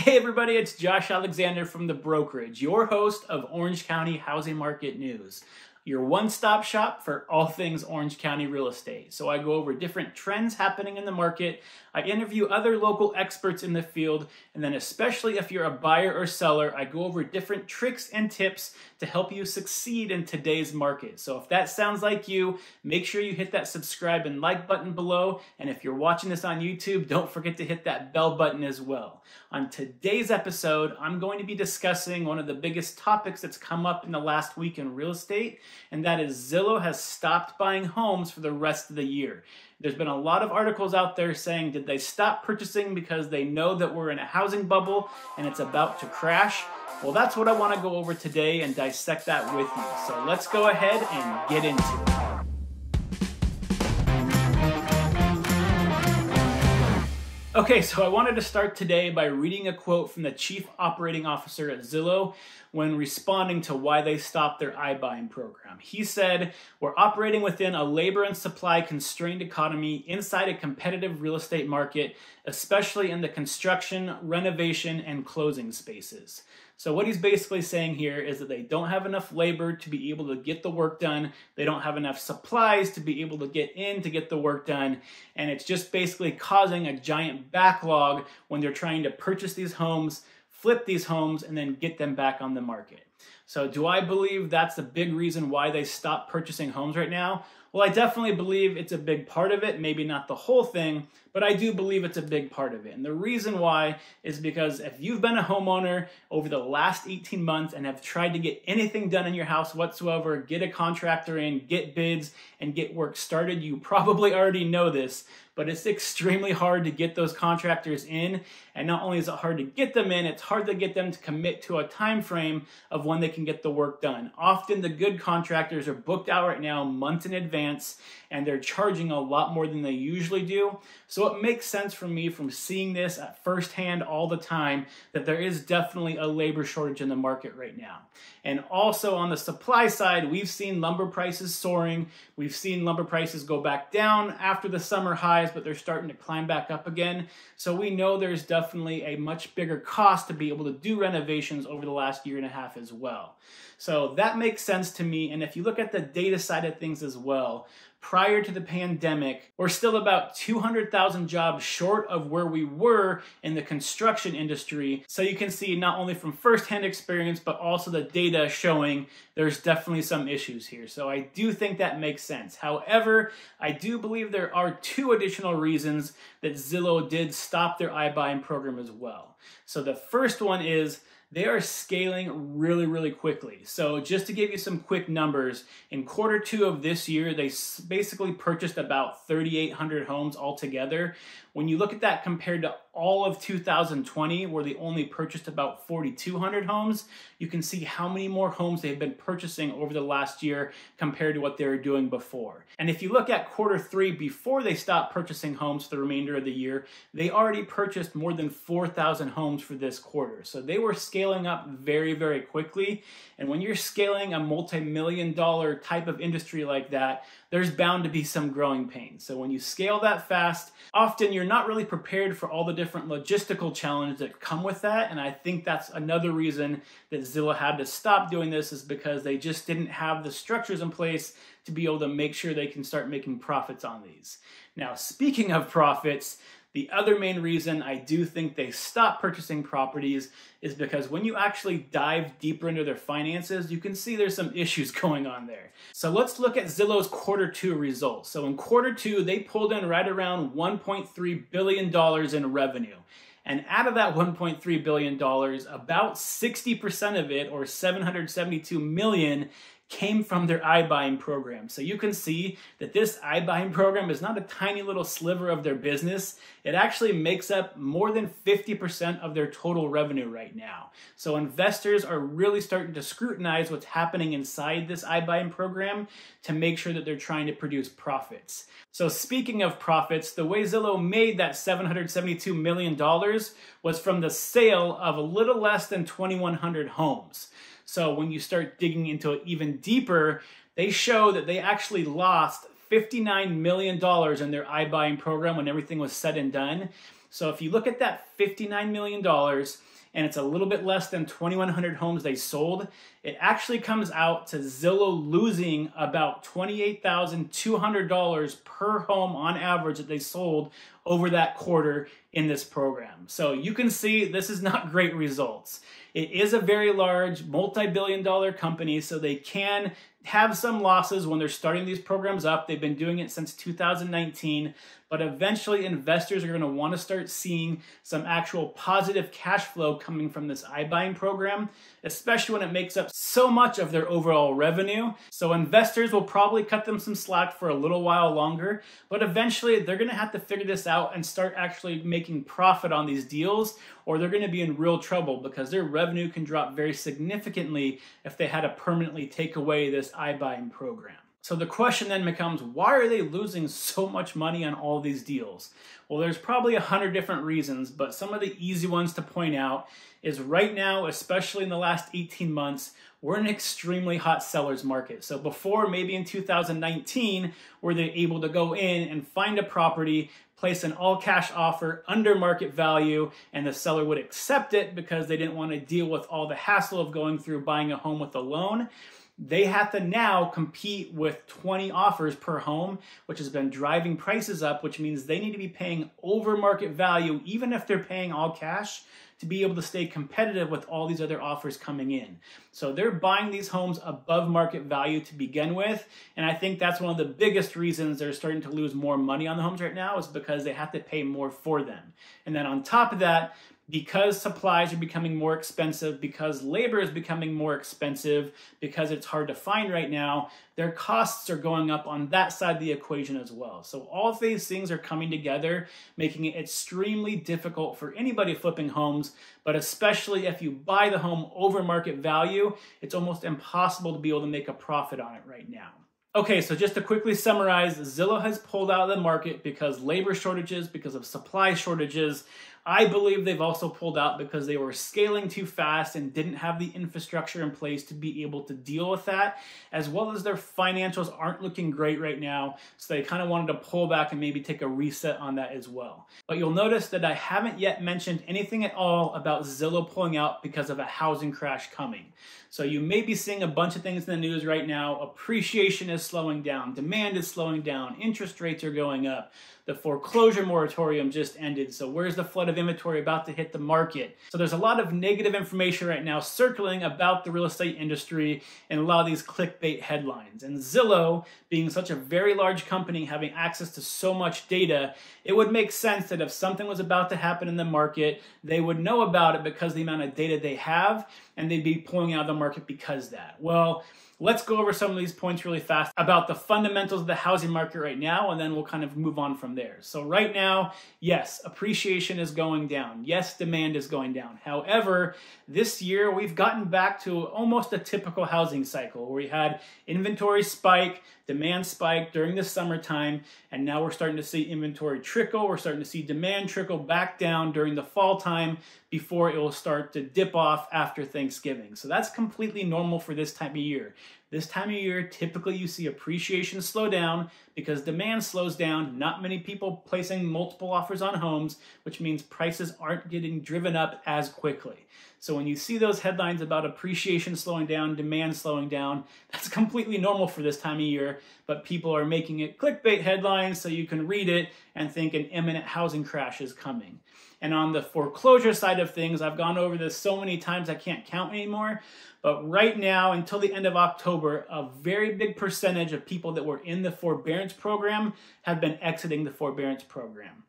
Hey everybody, it's Josh Alexander from the Brokerage, your host of Orange County Housing Market News, your one-stop shop for all things Orange County real estate. So I go over different trends happening in the market, I interview other local experts in the field, and then especially if you're a buyer or seller, I go over different tricks and tips to help you succeed in today's market. So if that sounds like you, make sure you hit that subscribe and like button below, and if you're watching this on YouTube, don't forget to hit that bell button as well. On today's episode, I'm going to be discussing one of the biggest topics that's come up in the last week in real estate, and that is Zillow has stopped buying homes for the rest of the year. There's been a lot of articles out there saying, did they stop purchasing because they know that we're in a housing bubble and it's about to crash? Well, that's what I want to go over today and dissect that with you. So let's go ahead and get into it. Okay, so I wanted to start today by reading a quote from the Chief Operating Officer at Zillow when responding to why they stopped their iBuying program. He said, "We're operating within a labor and supply constrained economy inside a competitive real estate market, especially in the construction, renovation, and closing spaces." So what he's basically saying here is that they don't have enough labor to be able to get the work done. They don't have enough supplies to be able to get in to get the work done. And it's just basically causing a giant backlog when they're trying to purchase these homes, flip these homes, and then get them back on the market. So do I believe that's the big reason why they stopped purchasing homes right now? Well, I definitely believe it's a big part of it, maybe not the whole thing, but I do believe it's a big part of it. And the reason why is because if you've been a homeowner over the last 18 months and have tried to get anything done in your house whatsoever, get a contractor in, get bids, and get work started, you probably already know this, but it's extremely hard to get those contractors in. And not only is it hard to get them in, it's hard to get them to commit to a time frame of when they can get the work done. Often the good contractors are booked out right now months in advance, and they're charging a lot more than they usually do. So it makes sense for me from seeing this at firsthand all the time that there is definitely a labor shortage in the market right now. And also on the supply side, we've seen lumber prices soaring. We've seen lumber prices go back down after the summer highs, but they're starting to climb back up again. So we know there's definitely a much bigger cost to be able to do renovations over the last year and a half as well. So that makes sense to me. And if you look at the data side of things as well, prior to the pandemic, we're still about 200,000 jobs short of where we were in the construction industry. So you can see not only from firsthand experience, but also the data showing there's definitely some issues here. So I do think that makes sense. However, I do believe there are two additional reasons that Zillow did stop their iBuying program as well. So the first one is they are scaling really quickly. So just to give you some quick numbers, in Q2 of this year, they basically purchased about 3,800 homes altogether. When you look at that compared to all of 2020, where they only purchased about 4,200 homes, you can see how many more homes they've been purchasing over the last year compared to what they were doing before. And if you look at Q3 before they stopped purchasing homes for the remainder of the year, they already purchased more than 4,000 homes for this quarter. So they were scaling up very quickly. And when you're scaling a multi-million-dollar type of industry like that, there's bound to be some growing pains. So when you scale that fast, often you're not really prepared for all the different logistical challenges that come with that. And I think that's another reason that Zillow had to stop doing this, is because they just didn't have the structures in place to be able to make sure they can start making profits on these. Now, speaking of profits, the other main reason I do think they stopped purchasing properties is because when you actually dive deeper into their finances, you can see there's some issues going on there. So let's look at Zillow's Q2 results. So in Q2, they pulled in right around $1.3 billion in revenue. And out of that $1.3 billion, about 60% of it, or $772 million, came from their iBuying program. So you can see that this iBuying program is not a tiny little sliver of their business. It actually makes up more than 50% of their total revenue right now. So investors are really starting to scrutinize what's happening inside this iBuying program to make sure that they're trying to produce profits. So speaking of profits, the way Zillow made that $772 million was from the sale of a little less than 2,100 homes. So when you start digging into it even deeper, they show that they actually lost $59 million in their iBuying program when everything was said and done. So if you look at that $59 million, and it's a little bit less than 2,100 homes they sold, it actually comes out to Zillow losing about $28,200 per home on average that they sold over that quarter in this program. So you can see this is not great results. It is a very large multi-billion-dollar company, so they can have some losses when they're starting these programs up. They've been doing it since 2019, but eventually investors are going to want to start seeing some actual positive cash flow coming from this iBuying program, especially when it makes up so much of their overall revenue. So investors will probably cut them some slack for a little while longer, but eventually they're going to have to figure this out and start actually making profit on these deals, or they're going to be in real trouble because their revenue can drop very significantly if they had to permanently take away this iBuying program. So the question then becomes, why are they losing so much money on all these deals? Well, there's probably 100 different reasons, but some of the easy ones to point out is right now, especially in the last 18 months, we're in an extremely hot seller's market. So before, maybe in 2019, were they able to go in and find a property, place an all-cash offer under market value, and the seller would accept it because they didn't want to deal with all the hassle of going through buying a home with a loan. They have to now compete with 20 offers per home, which has been driving prices up, which means they need to be paying over market value, even if they're paying all cash, to be able to stay competitive with all these other offers coming in. So they're buying these homes above market value to begin with, and I think that's one of the biggest reasons they're starting to lose more money on the homes right now, is because they have to pay more for them. And then on top of that, because supplies are becoming more expensive, because labor is becoming more expensive, because it's hard to find right now, their costs are going up on that side of the equation as well. So all of these things are coming together, making it extremely difficult for anybody flipping homes, but especially if you buy the home over market value, it's almost impossible to be able to make a profit on it right now. Okay, so just to quickly summarize, Zillow has pulled out of the market because labor shortages, because of supply shortages. I believe they've also pulled out because they were scaling too fast and didn't have the infrastructure in place to be able to deal with that, as well as their financials aren't looking great right now, so they kind of wanted to pull back and maybe take a reset on that as well. But you'll notice that I haven't yet mentioned anything at all about Zillow pulling out because of a housing crash coming. So you may be seeing a bunch of things in the news right now. Appreciation is slowing down, demand is slowing down, interest rates are going up, the foreclosure moratorium just ended, so where's the flood of inventory about to hit the market? So there's a lot of negative information right now circling about the real estate industry and a lot of these clickbait headlines. And Zillow, being such a very large company, having access to so much data, it would make sense that if something was about to happen in the market, they would know about it because of the amount of data they have, and they'd be pulling out of the market because of that. Well, let's go over some of these points really fast about the fundamentals of the housing market right now, and then we'll kind of move on from there. So right now, yes, appreciation is going down. Yes, demand is going down. However, this year we've gotten back to almost a typical housing cycle where we had inventory spike, demand spike during the summertime, and now we're starting to see inventory trickle. We're starting to see demand trickle back down during the fall time before it will start to dip off after Thanksgiving. So that's completely normal for this time of year. This time of year, typically you see appreciation slow down because demand slows down. Not many people placing multiple offers on homes, which means prices aren't getting driven up as quickly. So when you see those headlines about appreciation slowing down, demand slowing down, that's completely normal for this time of year, but people are making it clickbait headlines so you can read it and think an imminent housing crash is coming. And on the foreclosure side of things, I've gone over this so many times I can't count anymore, but right now, until the end of October, a very big percentage of people that were in the forbearance program have been exiting the forbearance program.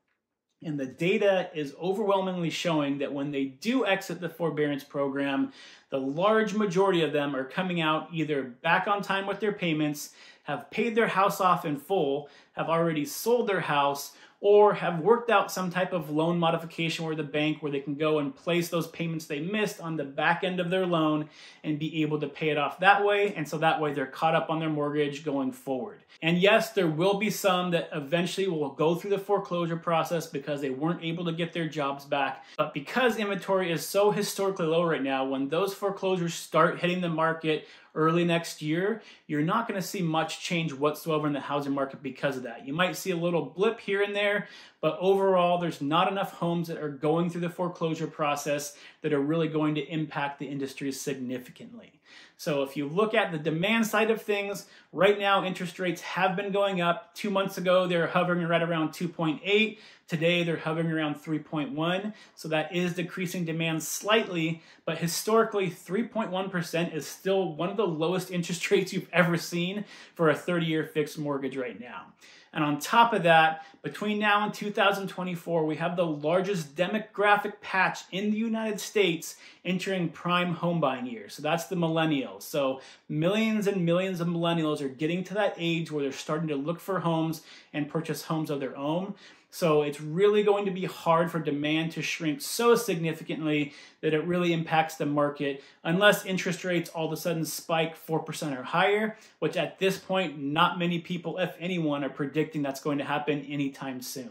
And the data is overwhelmingly showing that when they do exit the forbearance program, the large majority of them are coming out either back on time with their payments, have paid their house off in full, have already sold their house, or have worked out some type of loan modification where they can go and place those payments they missed on the back end of their loan and be able to pay it off that way. And so that way they're caught up on their mortgage going forward. And yes, there will be some that eventually will go through the foreclosure process because they weren't able to get their jobs back. But because inventory is so historically low right now, when those foreclosures start hitting the market early next year, you're not going to see much change whatsoever in the housing market because of that. You might see a little blip here and there, but overall, there's not enough homes that are going through the foreclosure process that are really going to impact the industry significantly. So if you look at the demand side of things, right now interest rates have been going up. 2 months ago, they were hovering right around 2.8. Today, they're hovering around 3.1. So that is decreasing demand slightly, but historically, 3.1% is still one of the lowest interest rates you've ever seen for a 30-year fixed mortgage right now. And on top of that, between now and 2024, we have the largest demographic patch in the United States entering prime home buying years. So that's the millennials. So millions and millions of millennials are getting to that age where they're starting to look for homes and purchase homes of their own. So it's really going to be hard for demand to shrink so significantly that it really impacts the market unless interest rates all of a sudden spike 4% or higher, which at this point, not many people, if anyone, are predicting that's going to happen anytime soon.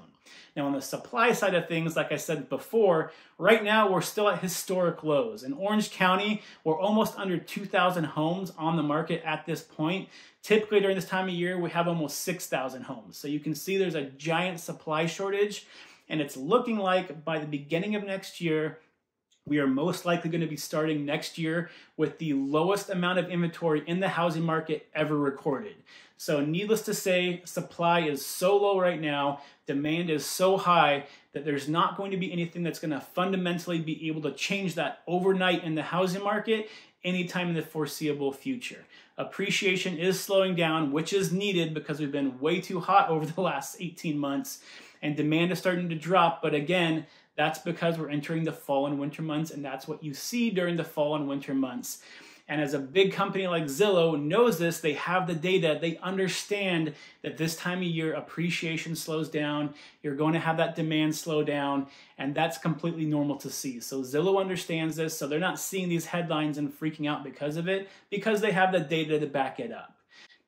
Now, on the supply side of things, like I said before, right now we're still at historic lows. In Orange County, we're almost under 2,000 homes on the market at this point. Typically during this time of year, we have almost 6,000 homes. So you can see there's a giant supply shortage, and it's looking like by the beginning of next year, we are most likely going to be starting next year with the lowest amount of inventory in the housing market ever recorded. So needless to say, supply is so low right now, demand is so high that there's not going to be anything that's going to fundamentally be able to change that overnight in the housing market anytime in the foreseeable future. Appreciation is slowing down, which is needed because we've been way too hot over the last 18 months, and demand is starting to drop. But again, that's because we're entering the fall and winter months, and that's what you see during the fall and winter months. And as a big company like Zillow knows this, they have the data, they understand that this time of year appreciation slows down, you're going to have that demand slow down, and that's completely normal to see. So Zillow understands this, so they're not seeing these headlines and freaking out because of it, because they have the data to back it up.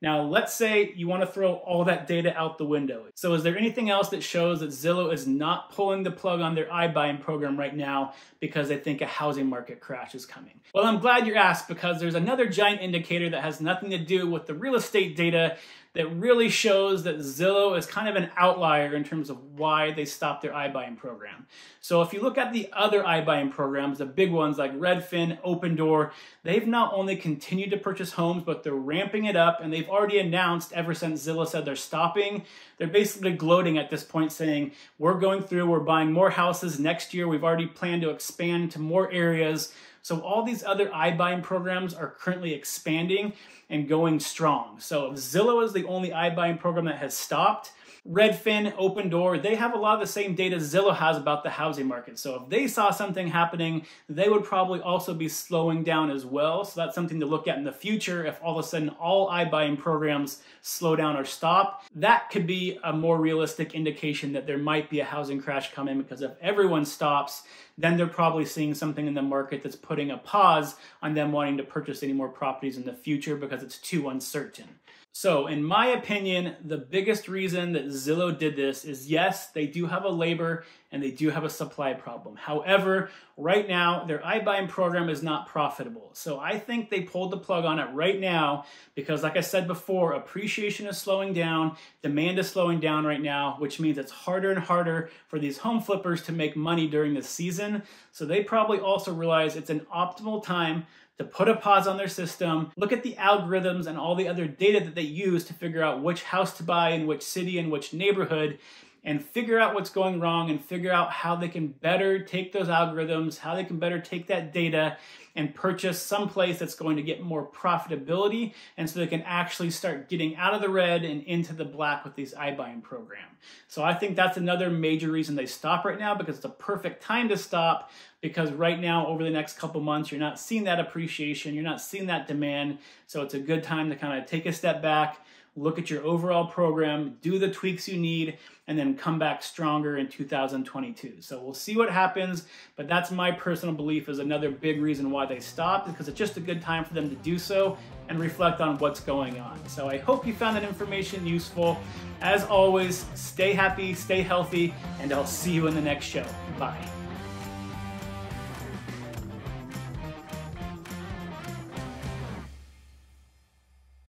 Now, let's say you want to throw all that data out the window. So is there anything else that shows that Zillow is not pulling the plug on their iBuying program right now because they think a housing market crash is coming? Well, I'm glad you asked, because there's another giant indicator that has nothing to do with the real estate data that really shows that Zillow is kind of an outlier in terms of why they stopped their iBuying program. So if you look at the other iBuying programs, the big ones like Redfin, Opendoor, they've not only continued to purchase homes, but they're ramping it up, and they've already announced ever since Zillow said they're stopping, they're basically gloating at this point saying, we're going through, we're buying more houses next year, we've already planned to expand to more areas. So all these other iBuying programs are currently expanding and going strong. So if Zillow is the only iBuying program that has stopped, Redfin, Opendoor, they have a lot of the same data Zillow has about the housing market. So if they saw something happening, they would probably also be slowing down as well. So that's something to look at in the future. If all of a sudden all iBuying programs slow down or stop, that could be a more realistic indication that there might be a housing crash coming, because if everyone stops, then they're probably seeing something in the market that's putting a pause on them wanting to purchase any more properties in the future because it's too uncertain. So in my opinion, the biggest reason that Zillow did this is, yes, they do have a labor and they do have a supply problem. However, right now, their iBuying program is not profitable. So I think they pulled the plug on it right now because, like I said before, appreciation is slowing down, demand is slowing down right now, which means it's harder and harder for these home flippers to make money during the season. So they probably also realize it's an optimal time to put a pause on their system, look at the algorithms and all the other data that they use to figure out which house to buy in which city and which neighborhood, and figure out what's going wrong and figure out how they can better take those algorithms, how they can better take that data and purchase someplace that's going to get more profitability, and so they can actually start getting out of the red and into the black with these iBuying program. So I think that's another major reason they stop right now, because it's a perfect time to stop, because right now over the next couple months you're not seeing that appreciation, you're not seeing that demand, so it's a good time to kind of take a step back, look at your overall program, do the tweaks you need, and then come back stronger in 2022. So we'll see what happens, but that's my personal belief is another big reason why they stopped, because it's just a good time for them to do so and reflect on what's going on. So I hope you found that information useful. As always, stay happy, stay healthy, and I'll see you in the next show. Bye.